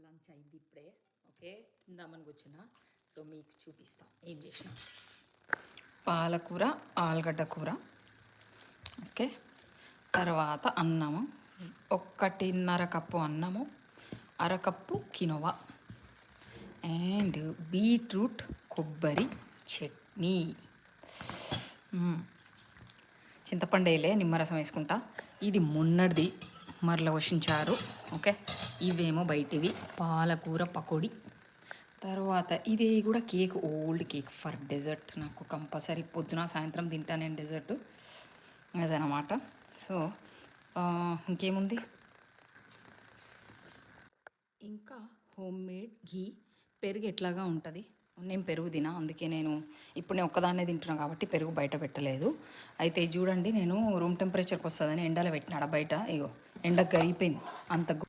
Lunch అయింది ఇప్పుడే. Okay, తిందామని కూర్చున్న. సో మీకు చూపిస్తా ఏం చేసిన. పాలకూర, ఆలుగడ్డ కూర. ఓకే, తర్వాత అన్నము, 1.5 కప్పు అన్నము, అరకప్పు కినోవా అండ్ బీట్రూట్ కొబ్బరి చట్నీ. చింతపండు వేయలే, నిమ్మరసం వేసుకుంటా. ఇది మొన్నటిది మరల వషించారు. ఓకే, ఇవేమో బయటివి పాలకూర పకోడీ. తర్వాత ఇది కూడా cake, old cake for dessert. నాకు కంపల్సరీ పొద్దున సాయంత్రం తింటా నేను డెజర్ట్, అదనమాట. సో ఇంకేముంది, ఇంకా హోమ్ మేడ్ ఘీ. పెరుగు ఎట్లాగా ఉంటుంది, నేను పెరుగు తినా, అందుకే నేను ఇప్పుడు నేను ఒక్కదాన్నే తింటున్నాను కాబట్టి పెరుగు బయట పెట్టలేదు. అయితే చూడండి, నేను రూమ్ టెంపరేచర్కి వస్తుందని ఎండలో పెట్టినాడ బయట. ఇగో ఎండకు కరిగిపోయింది అంత.